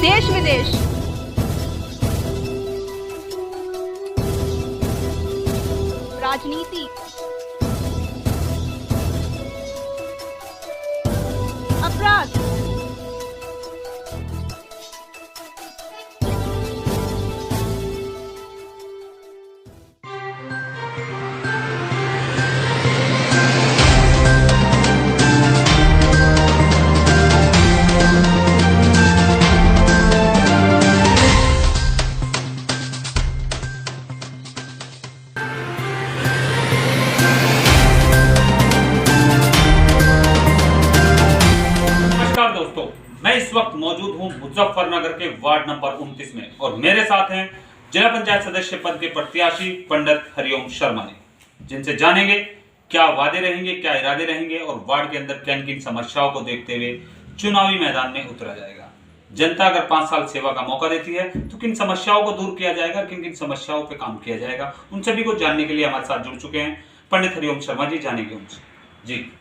देश विदेश, राजनीति, अपराध, दोस्तों, मैं इस वक्त मौजूद हूं मुजफ्फरनगर के वार्ड नंबर 29 में और मेरे साथ हैं जिला पंचायत सदस्य पद के प्रत्याशी पंडित हरिओम शर्मा जी, जिनसे जानेंगे क्या वादे रहेंगे, क्या इरादे रहेंगे और वार्ड के अंदर किन किन समस्याओं को देखते हुए चुनावी मैदान में उतरा जाएगा। जनता अगर 5 साल सेवा का मौका देती है तो किन समस्याओं को दूर किया जाएगा, किन किन समस्याओं पर काम किया जाएगा, उन सभी को जानने के लिए हमारे साथ जुड़ चुके हैं पंडित हरिओम शर्मा जी। जानेंगे उनसे। जी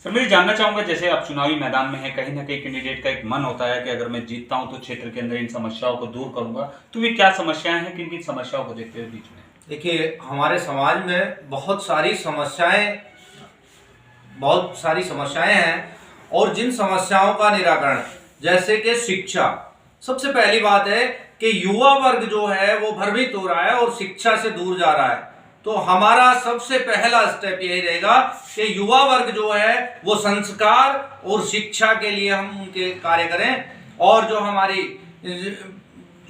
सर, मैं जानना चाहूंगा, जैसे आप चुनावी मैदान में हैं, कहीं ना कहीं कैंडिडेट का एक मन होता है कि अगर मैं जीतता हूं तो क्षेत्र के अंदर इन समस्याओं को दूर करूंगा, तो ये क्या समस्याएं हैं, किन किन समस्याओं को देखते हुए बीच में? देखिए, हमारे समाज में बहुत सारी समस्याएं हैं और जिन समस्याओं का निराकरण, जैसे कि शिक्षा, सबसे पहली बात है कि युवा वर्ग जो है वो भ्रमित हो रहा है और शिक्षा से दूर जा रहा है। तो हमारा सबसे पहला स्टेप यही रहेगा कि युवा वर्ग जो है वो संस्कार और शिक्षा के लिए हम उनके कार्य करें, और जो हमारी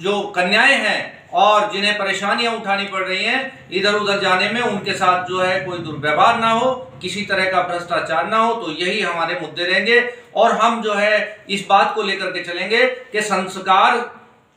जो कन्याएं हैं और जिन्हें परेशानियां उठानी पड़ रही हैं इधर उधर जाने में, उनके साथ जो है कोई दुर्व्यवहार ना हो, किसी तरह का भ्रष्टाचार ना हो। तो यही हमारे मुद्दे रहेंगे और हम जो है इस बात को लेकर के चलेंगे कि संस्कार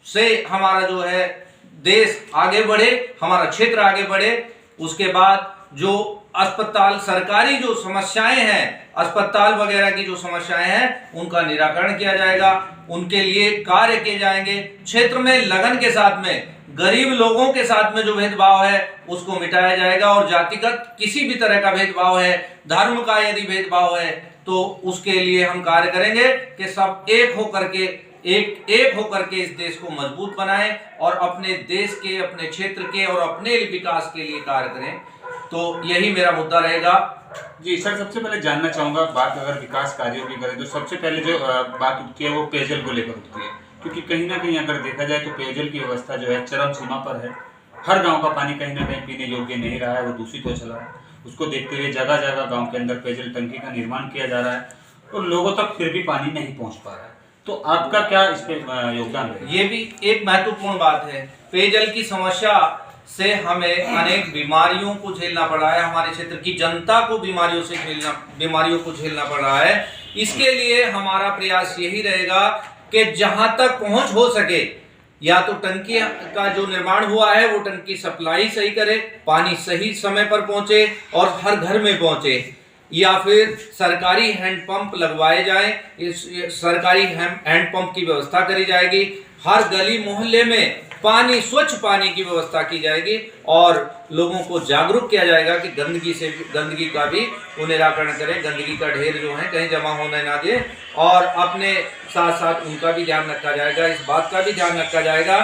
से हमारा जो है देश आगे बढ़े, हमारा क्षेत्र आगे बढ़े। उसके बाद जो अस्पताल, सरकारी जो समस्याएं हैं, अस्पताल वगैरह की जो समस्याएं हैं उनका निराकरण किया जाएगा, उनके लिए कार्य किए जाएंगे। क्षेत्र में लगन के साथ में गरीब लोगों के साथ में जो भेदभाव है उसको मिटाया जाएगा, और जातिगत किसी भी तरह का भेदभाव है, धर्म का यदि भेदभाव है तो उसके लिए हम कार्य करेंगे कि सब एक होकर के इस देश को मजबूत बनाएं और अपने देश के, अपने क्षेत्र के और अपने विकास के लिए कार्य करें। तो यही मेरा मुद्दा रहेगा। जी सर, सबसे पहले जानना चाहूंगा, बात अगर विकास कार्यों की करें तो सबसे पहले जो बात उठती है वो पेयजल को लेकर उठती है, क्योंकि कहीं ना कहीं अगर देखा जाए तो पेयजल की व्यवस्था जो है चरम सीमा पर है। हर गाँव का पानी कहीं ना कहीं पीने योग्य नहीं रहा है, वो दूषित हो चला है। उसको देखते हुए जगह जगह गाँव के अंदर पेयजल टंकी का निर्माण किया जा रहा है और लोगों तक फिर भी पानी नहीं पहुँच पा रहा है। तो आपका क्या इस पे योगदान है? ये भी एक महत्वपूर्ण बात है। पेयजल की समस्या से हमें अनेक बीमारियों को झेलना पड़ रहा है, हमारे क्षेत्र की जनता को बीमारियों को झेलना पड़ रहा है। इसके लिए हमारा प्रयास यही रहेगा कि जहां तक पहुंच हो सके, या तो टंकी का जो निर्माण हुआ है वो टंकी सप्लाई सही करे, पानी सही समय पर पहुंचे और हर घर में पहुंचे, या फिर सरकारी हैंडपंप लगवाए जाएं। इस सरकारी हैंडपंप की व्यवस्था करी जाएगी। हर गली मोहल्ले में पानी, स्वच्छ पानी की व्यवस्था की जाएगी और लोगों को जागरूक किया जाएगा कि गंदगी का भी वो निराकरण करें, गंदगी का ढेर जो है कहीं जमा होने ना दें, और अपने साथ साथ उनका भी ध्यान रखा जाएगा, इस बात का भी ध्यान रखा जाएगा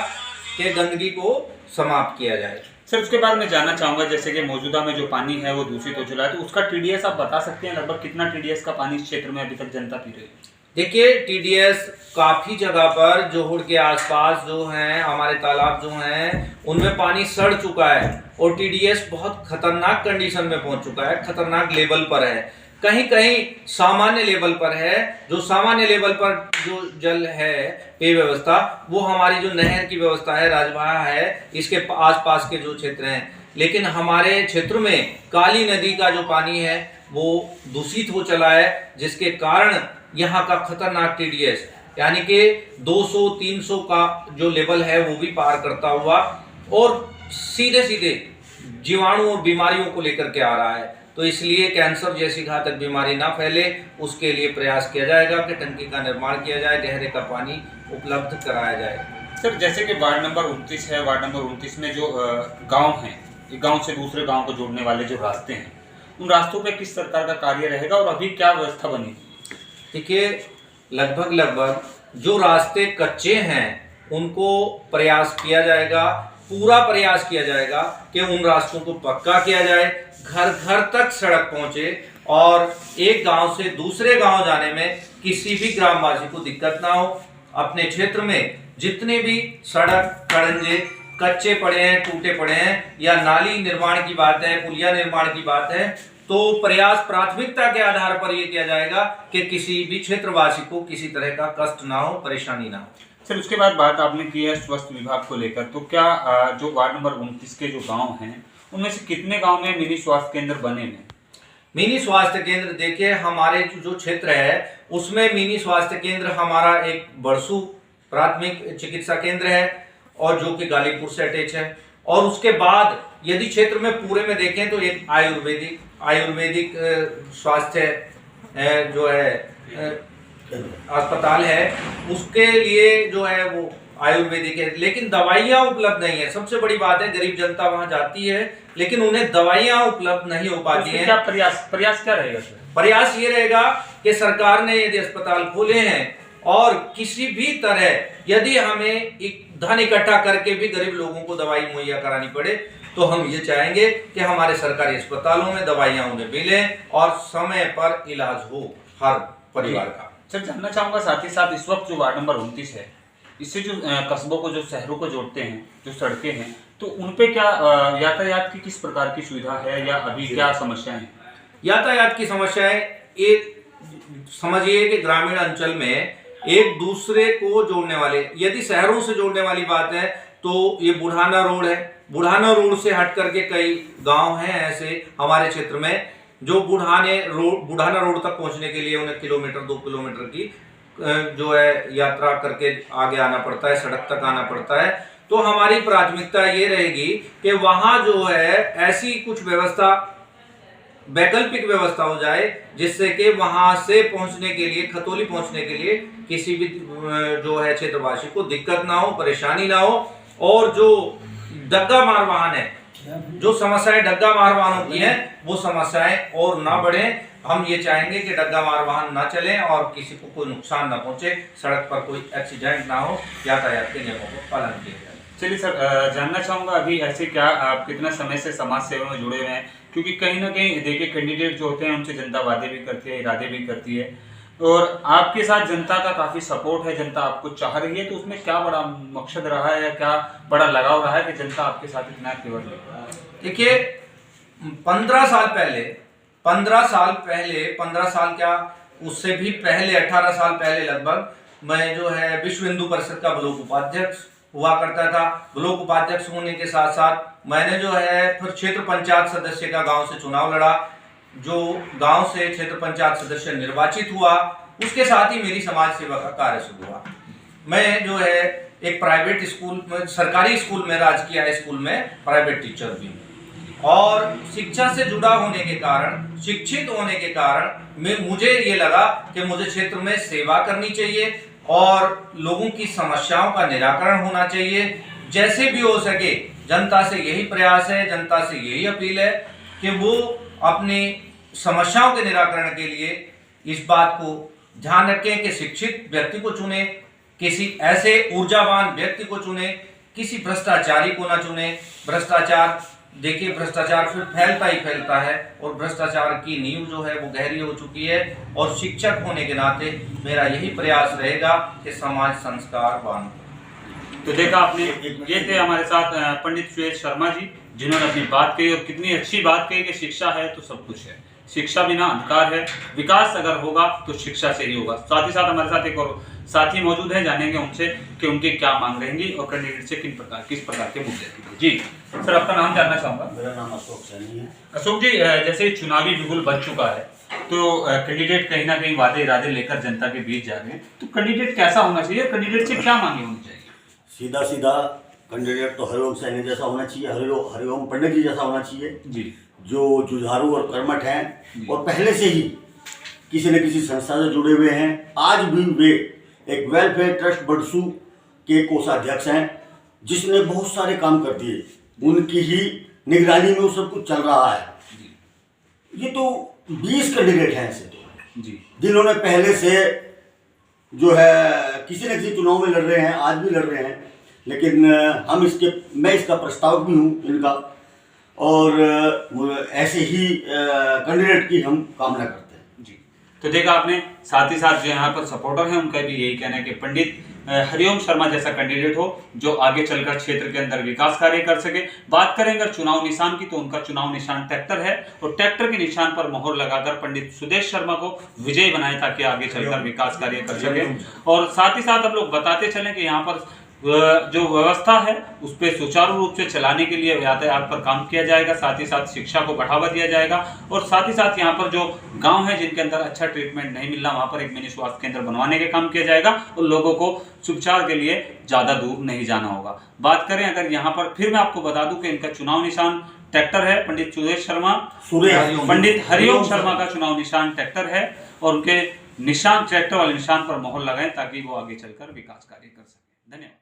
कि गंदगी को समाप्त किया जाए। सर, उसके बाद मैं जानना चाहूंगा, जैसे कि मौजूदा में जो पानी है वो दूषित हो चुका है, तो उसका टीडीएस आप बता सकते हैं लगभग कितना टीडीएस का पानी इस क्षेत्र में अभी तक जनता पी रही है? देखिए, टीडीएस काफी जगह पर, जोहड़ के आसपास जो हैं हमारे तालाब जो हैं उनमें पानी सड़ चुका है और टीडीएस बहुत खतरनाक कंडीशन में पहुंच चुका है, खतरनाक लेवल पर है। कहीं कहीं सामान्य लेवल पर है। जो सामान्य लेवल पर जो जल है, पेय व्यवस्था, वो हमारी जो नहर की व्यवस्था है, राजवाहा है, इसके आसपास के जो क्षेत्र हैं। लेकिन हमारे क्षेत्र में काली नदी का जो पानी है वो दूषित हो चला है, जिसके कारण यहाँ का खतरनाक टीडीएस यानी कि 200-300 का जो लेवल है वो भी पार करता हुआ और सीधे सीधे जीवाणु और बीमारियों को लेकर के आ रहा है। तो इसलिए कैंसर जैसी घातक बीमारी ना फैले, उसके लिए प्रयास किया जाएगा कि टंकी का निर्माण किया जाए, गहरे का पानी उपलब्ध कराया जाए। सर, जैसे कि वार्ड नंबर 29 है, वार्ड नंबर 29 में जो गांव हैं, एक गांव से दूसरे गांव को जोड़ने वाले जो रास्ते हैं, उन रास्तों पे किस सरकार का कार्य रहेगा और अभी क्या व्यवस्था बनी? देखिए, लगभग जो रास्ते कच्चे हैं उनको प्रयास किया जाएगा, पूरा प्रयास किया जाएगा कि उन रास्तों को पक्का किया जाए, घर घर तक सड़क पहुंचे और एक गांव से दूसरे गांव जाने में किसी भी ग्रामवासी को दिक्कत ना हो। अपने क्षेत्र में जितने भी सड़क खड़ंजे कच्चे पड़े हैं, टूटे पड़े हैं, या नाली निर्माण की बात है, पुलिया निर्माण की बात है, तो प्रयास प्राथमिकता के आधार पर यह किया जाएगा कि किसी भी क्षेत्रवासी को किसी तरह का कष्ट ना हो, परेशानी ना हो। सर, उसके बाद बात आपने की है स्वास्थ्य विभाग को लेकर, तो क्या जो वार्ड नंबर 29 के जो गांव हैं उनमें से कितने गांव में मिनी स्वास्थ्य केंद्र बने हैं? मिनी स्वास्थ्य केंद्र देखिए, हमारे जो क्षेत्र है उसमें मिनी स्वास्थ्य केंद्र हमारा एक बरसू प्राथमिक चिकित्सा केंद्र है और जो कि गालीपुर से अटैच है। और उसके बाद यदि क्षेत्र में पूरे में देखें तो एक आयुर्वेदिक स्वास्थ्य जो है अस्पताल है, उसके लिए जो है वो आयुर्वेदिक है, लेकिन दवाइयां उपलब्ध नहीं है। सबसे बड़ी बात है, गरीब जनता वहां जाती है लेकिन उन्हें दवाइयां उपलब्ध नहीं हो पाती हैं। क्या प्रयास क्या रहेगा सर? प्रयास ये रहेगा कि सरकार ने यदि अस्पताल खोले हैं और किसी भी तरह यदि हमें एक धन इकट्ठा करके भी गरीब लोगों को दवाई मुहैया करानी पड़े तो हम ये चाहेंगे कि हमारे सरकारी अस्पतालों में दवाइयां उन्हें मिलें और समय पर इलाज हो हर परिवार का। सर, जानना चाहूंगा साथ ही साथ इस वक्त जो वार्ड नंबर 29 है, इससे जो कस्बों को, जो शहरों को जोड़ते हैं, जो सड़कें हैं, तो उनपे क्या यातायात की किस प्रकार की सुविधा है या अभी क्या समस्याएं हैं? यातायात की समस्याएं एक समझिए कि ग्रामीण अंचल में एक दूसरे को जोड़ने वाले, यदि शहरों से जोड़ने वाली बात है तो ये बुढ़ाना रोड है। बुढ़ाना रोड से हट करके कई गांव हैं ऐसे हमारे क्षेत्र में जो बुढ़ाना रोड तक पहुंचने के लिए उन्हें 2 किलोमीटर की जो है यात्रा करके आगे आना पड़ता है, सड़क तक आना पड़ता है। तो हमारी प्राथमिकता ये रहेगी कि वहां जो है ऐसी कुछ व्यवस्था, वैकल्पिक व्यवस्था हो जाए जिससे कि वहां से पहुंचने के लिए, खतौली पहुंचने के लिए किसी भी जो है क्षेत्रवासी को दिक्कत ना हो, परेशानी ना हो। और जो डग्गा मार वाहन है, जो समस्याएं डग्गा मार वाहनों की हैं, वो समस्याएं और ना बढ़े। हम ये चाहेंगे कि डग्गा मार वाहन ना चले और किसी को कोई नुकसान ना पहुंचे, सड़क पर कोई एक्सीडेंट ना हो, यातायात के नियमों को पालन किया जाए। चलिए सर, जानना चाहूंगा अभी ऐसे क्या आप कितना समय से समाज सेवा में जुड़े हुए हैं? क्योंकि कहीं ना कहीं देखिए कैंडिडेट जो होते हैं उनसे जनता वादे भी करती है, इरादे भी करती है, और आपके साथ जनता का काफी सपोर्ट है, जनता आपको चाह रही है, तो उसमें क्या बड़ा मकसद रहा है या क्या बड़ा लगाव रहा है कि जनता आपके साथ इतना केवल? देखिए, 15 साल क्या, उससे भी पहले 18 साल पहले लगभग मैं जो है विश्व हिंदू परिषद का ब्लॉक उपाध्यक्ष हुआ करता था। ब्लॉक उपाध्यक्ष होने के साथ साथ मैंने जो है फिर क्षेत्र पंचायत सदस्य का गांव से चुनाव लड़ा। जो गांव से क्षेत्र पंचायत सदस्य निर्वाचित हुआ, उसके साथ ही मेरी समाज सेवा का कार्य शुरू हुआ। मैं जो है एक प्राइवेट स्कूल में, सरकारी स्कूल में, राजकीय हाई स्कूल में प्राइवेट टीचर भी हूँ और शिक्षा से जुड़ा होने के कारण, शिक्षित होने के कारण मुझे ये लगा कि मुझे क्षेत्र में सेवा करनी चाहिए और लोगों की समस्याओं का निराकरण होना चाहिए। जैसे भी हो सके जनता से यही प्रयास है, जनता से यही अपील है कि वो अपनी समस्याओं के निराकरण के लिए इस बात को ध्यान रखें कि शिक्षित व्यक्ति को चुने, किसी ऐसे ऊर्जावान व्यक्ति को चुने, किसी भ्रष्टाचारी को ना चुने। भ्रष्टाचार, देखिए भ्रष्टाचार फिर फैलता ही फैलता है और भ्रष्टाचार की नींव जो है वो गहरी हो चुकी है। और शिक्षक होने के नाते मेरा यही प्रयास रहेगा कि समाज संस्कारवान। तो देखा आपने, ये थे हमारे साथ पंडित सुरेश शर्मा जी, जिन्होंने अपनी बात कही और कितनी अच्छी बात कही कि शिक्षा है तो सब कुछ है, शिक्षा बिना अंधकार है, विकास अगर होगा तो शिक्षा से ही होगा। साथ ही साथ हमारे साथ एक और साथी मौजूद है, जानेंगे उनसे कि उनकी क्या मांग रहेंगी और कैंडिडेट से किस प्रकार के मुद्दे। जी सर, आपका नाम जानना चाहूंगा। मेरा नाम अशोक सैनी है। अशोक जी, जैसे चुनावी बिगुल बन चुका है तो कैंडिडेट कहीं ना कहीं वादे इरादे लेकर जनता के बीच जा रहे हैं, तो कैंडिडेट कैसा होना चाहिए, कैंडिडेट से क्या मांगे होनी चाहिए? सीधा सीधा कैंडिडेट तो हरिओम सैनी जैसा होना चाहिए, हरिओम पंडित जी जैसा होना चाहिए जी, जो जुझारू और कर्मठ हैं और पहले से ही किसी न किसी संस्था से जुड़े हुए हैं। आज भी वे एक वेलफेयर ट्रस्ट बड़सू के कोषाध्यक्ष हैं, जिसने बहुत सारे काम कर दिए, उनकी ही निगरानी में वो सब कुछ चल रहा है। ये तो 20 कैंडिडेट हैं ऐसे तो जी, जिन्होंने पहले से जो है किसी न किसी चुनाव में लड़ रहे हैं, आज भी लड़ रहे हैं, लेकिन मैं इसका प्रस्तावक भी हूँ इनका, और ऐसे ही कैंडिडेट की हम कामना करते हैं। जी, तो देखा आपने, साथ ही साथ जो यहाँ पर सपोर्टर हैं उनका भी यही कहना है कि पंडित हरिओम शर्मा जैसा कैंडिडेट हो जो आगे चलकर क्षेत्र के अंदर विकास कार्य कर सके। बात करें अगर चुनाव निशान की, तो उनका चुनाव निशान ट्रैक्टर है, और ट्रैक्टर के निशान पर मोहर लगाकर पंडित सुदेश शर्मा को विजयी बनाए ताकि आगे चलकर विकास कार्य कर सके। और साथ ही साथ हम लोग बताते चलें कि यहाँ पर जो व्यवस्था है उस पर सुचारू रूप से चलाने के लिए यातायात पर काम किया जाएगा, साथ ही साथ शिक्षा को बढ़ावा दिया जाएगा, और साथ ही साथ यहाँ पर जो गांव है जिनके अंदर अच्छा ट्रीटमेंट नहीं मिल रहा, वहां पर एक मिनी स्वास्थ्य केंद्र बनवाने के काम किया जाएगा, और लोगों को उपचार के लिए ज्यादा दूर नहीं जाना होगा। बात करें अगर यहाँ पर, फिर मैं आपको बता दूं कि इनका चुनाव निशान ट्रैक्टर है, पंडित सुदेश शर्मा, पंडित हरिओम शर्मा का चुनाव निशान ट्रैक्टर है, और उनके निशान ट्रैक्टर वाले निशान पर मोहर लगाएं ताकि वो आगे चलकर विकास कार्य कर सके। धन्यवाद।